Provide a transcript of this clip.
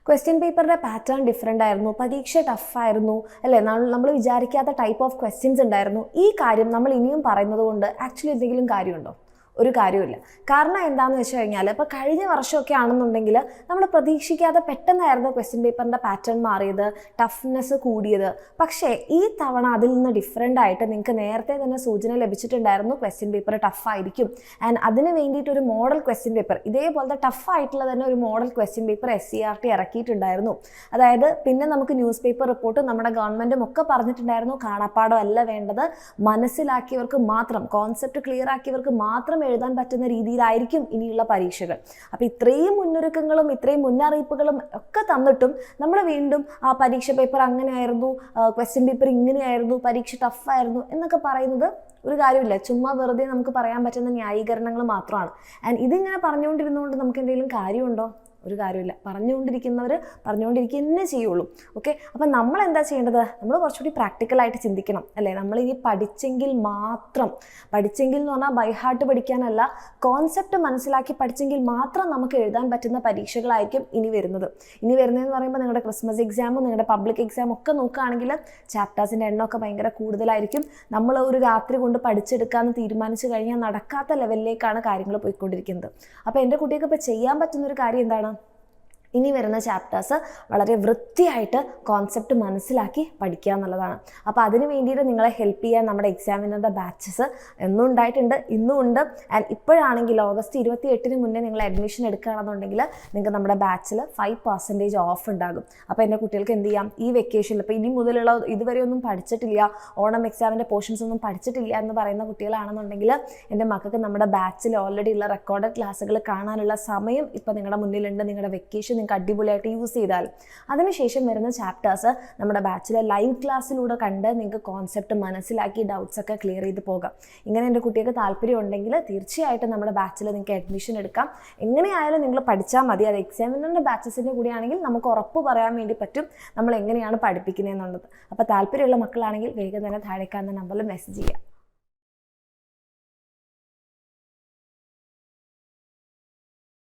Question പേപ്പറിൻ്റെ pattern different ആയിരുന്നു, പരീക്ഷ ടഫായിരുന്നു അല്ലേ, നമ്മൾ വിചാരിക്കാത്ത ടൈപ്പ് ഓഫ് ക്വസ്റ്റ്യൻസ് ഉണ്ടായിരുന്നു. ഈ കാര്യം നമ്മൾ ഇനിയും പറയുന്നത് കൊണ്ട് ആക്ച്വലി എന്തെങ്കിലും കാര്യമുണ്ടോ? ഒരു കാര്യമില്ല. കാരണം എന്താണെന്ന് വെച്ച് കഴിഞ്ഞാൽ ഇപ്പോൾ കഴിഞ്ഞ വർഷമൊക്കെ ആണെന്നുണ്ടെങ്കിൽ നമ്മൾ പ്രതീക്ഷിക്കാതെ പെട്ടെന്നായിരുന്നു ക്വസ്റ്റ്യൻ പേപ്പറിൻ്റെ പാറ്റേൺ മാറിയത്, ടഫ്നെസ് കൂടിയത്. പക്ഷേ ഈ തവണ അതിൽ നിന്ന് ഡിഫറെൻ്റ് ആയിട്ട് നിങ്ങൾക്ക് നേരത്തെ തന്നെ സൂചന ലഭിച്ചിട്ടുണ്ടായിരുന്നു ക്വസ്റ്റ്യൻ പേപ്പർ ടഫായിരിക്കും. ആൻഡ് അതിന് വേണ്ടിയിട്ടൊരു മോഡൽ ക്വസ്റ്റ്യൻ പേപ്പർ, ഇതേപോലത്തെ ടഫായിട്ടുള്ള തന്നെ ഒരു മോഡൽ ക്വസ്റ്റ്യൻ പേപ്പർ SCERT ഇറക്കിയിട്ടുണ്ടായിരുന്നു. അതായത് പിന്നെ നമുക്ക് ന്യൂസ് പേപ്പർ റിപ്പോർട്ട് നമ്മുടെ ഗവൺമെൻറ്റും ഒക്കെ പറഞ്ഞിട്ടുണ്ടായിരുന്നു, കാണാപ്പാടം അല്ല വേണ്ടത്, മനസ്സിലാക്കിയവർക്ക് മാത്രം, കോൺസെപ്റ്റ് ക്ലിയർ ആക്കിയവർക്ക് മാത്രം എഴുതാൻ പറ്റുന്ന രീതിയിലായിരിക്കും ഇനിയുള്ള പരീക്ഷകൾ. അപ്പോൾ ഇത്രയും മുന്നൊരുക്കങ്ങളും ഇത്രയും മുന്നറിയിപ്പുകളും ഒക്കെ തന്നിട്ടും നമ്മൾ വീണ്ടും ആ പരീക്ഷ പേപ്പർ അങ്ങനെയായിരുന്നു, ക്വസ്റ്റ്യൻ പേപ്പർ ഇങ്ങനെയായിരുന്നു, പരീക്ഷ ടഫായിരുന്നു എന്നൊക്കെ പറയുന്നത് ഒരു കാര്യമില്ല. ചുമ്മാ വെറുതെ നമുക്ക് പറയാൻ പറ്റുന്ന ന്യായീകരണങ്ങൾ മാത്രമാണ്. ആൻഡ് ഇതിങ്ങനെ പറഞ്ഞുകൊണ്ടിരുന്നുകൊണ്ട് നമുക്ക് എന്തെങ്കിലും കാര്യമുണ്ടോ? ഒരു കാര്യമില്ല. പറഞ്ഞുകൊണ്ടിരിക്കുന്നവർ പറഞ്ഞുകൊണ്ടിരിക്കുക തന്നെ ചെയ്യുള്ളൂ. ഓക്കെ, അപ്പം നമ്മൾ എന്താ ചെയ്യേണ്ടത്? നമ്മൾ കുറച്ചുകൂടി പ്രാക്ടിക്കലായിട്ട് ചിന്തിക്കണം അല്ലേ. നമ്മൾ ഇനി പഠിച്ചെങ്കിൽ മാത്രം, പഠിച്ചെങ്കിൽ എന്ന് പറഞ്ഞാൽ ബൈ ഹാർട്ട് പഠിക്കാനല്ല, കോൺസെപ്റ്റ് മനസ്സിലാക്കി പഠിച്ചെങ്കിൽ മാത്രം നമുക്ക് എഴുതാൻ പറ്റുന്ന പരീക്ഷകളായിരിക്കും ഇനി വരുന്നത്. ഇനി വരുന്നതെന്ന് പറയുമ്പോൾ നിങ്ങളുടെ ക്രിസ്മസ് എക്സാമും നിങ്ങളുടെ പബ്ലിക് എക്സാമും ഒക്കെ നോക്കുകയാണെങ്കിൽ ചാപ്റ്റേഴ്സിൻ്റെ എണ്ണമൊക്കെ ഭയങ്കര കൂടുതലായിരിക്കും. നമ്മൾ ഒരു രാത്രി കൊണ്ട് പഠിച്ചെടുക്കാമെന്ന് തീരുമാനിച്ചു കഴിഞ്ഞാൽ നടക്കാത്ത ലെവലിലേക്കാണ് കാര്യങ്ങൾ പോയിക്കൊണ്ടിരിക്കുന്നത്. അപ്പോൾ എൻ്റെ കുട്ടികൾക്ക് ഇപ്പോൾ ചെയ്യാൻ പറ്റുന്നൊരു കാര്യം എന്താണ്? ഇനി വരുന്ന ചാപ്റ്റേഴ്സ് വളരെ വൃത്തിയായിട്ട് കോൺസെപ്റ്റ് മനസ്സിലാക്കി പഠിക്കുക എന്നുള്ളതാണ്. അപ്പോൾ അതിന് വേണ്ടിയിട്ട് നിങ്ങളെ ഹെൽപ്പ് ചെയ്യാൻ നമ്മുടെ എക്സാമിനറുടെ ബാച്ചസ് എന്നും ഉണ്ടായിട്ടുണ്ട്, ഇന്നും ഉണ്ട്. ആൻഡ് ഇപ്പോഴാണെങ്കിൽ ഓഗസ്റ്റ് 28 മുന്നേ നിങ്ങൾ അഡ്മിഷൻ എടുക്കുകയാണെന്നുണ്ടെങ്കിൽ നിങ്ങൾക്ക് നമ്മുടെ ബാച്ചിൽ 5% ഓഫ് ഉണ്ടാകും. അപ്പോൾ എൻ്റെ കുട്ടികൾക്ക് എന്ത് ചെയ്യാം, ഈ വെക്കേഷനിൽ ഇപ്പോൾ ഇനി മുതലുള്ള ഇതുവരെ ഒന്നും പഠിച്ചിട്ടില്ല, ഓണം എക്സാമിൻ്റെ പോർഷൻസ് ഒന്നും പഠിച്ചിട്ടില്ല എന്ന് പറയുന്ന കുട്ടികളാണെന്നുണ്ടെങ്കിൽ എൻ്റെ മക്കൾക്ക് നമ്മുടെ ബാച്ചിൽ ഓൾറെഡി ഉള്ള റെക്കോർഡഡ് ക്ലാസ്സുകൾ കാണാനുള്ള സമയം ഇപ്പോൾ നിങ്ങളുടെ മുന്നിലുണ്ട്. നിങ്ങളുടെ വെക്കേഷൻ നിങ്ങൾക്ക് അടിപൊളിയായിട്ട് യൂസ് ചെയ്താൽ അതിനുശേഷം വരുന്ന ചാപ്റ്റേഴ്സ് നമ്മുടെ ബാച്ചിലെ ലൈവ് ക്ലാസ്സിലൂടെ കണ്ട് നിങ്ങൾക്ക് കോൺസെപ്റ്റ് മനസ്സിലാക്കി ഡൗട്ട്സ് ഒക്കെ ക്ലിയർ ചെയ്ത് പോകാം. ഇങ്ങനെ എൻ്റെ കുട്ടികൾക്ക് താല്പര്യം ഉണ്ടെങ്കിൽ തീർച്ചയായിട്ടും നമ്മുടെ ബാച്ചിൽ നിങ്ങൾക്ക് അഡ്മിഷൻ എടുക്കാം. എങ്ങനെയായാലും നിങ്ങൾ പഠിച്ചാൽ മതി. അത് എക്സാമിനറിൻ്റെ ബാച്ചസിൻ്റെ കൂടിയാണെങ്കിൽ നമുക്ക് ഉറപ്പ് പറയാൻ വേണ്ടി പറ്റും നമ്മൾ എങ്ങനെയാണ് പഠിപ്പിക്കുന്നത് എന്നുള്ളത്. അപ്പോൾ താല്പര്യമുള്ള മക്കളാണെങ്കിൽ വേഗം തന്നെ താഴെ കാണുന്ന നമ്പറിൽ മെസ്സേജ് ചെയ്യുക.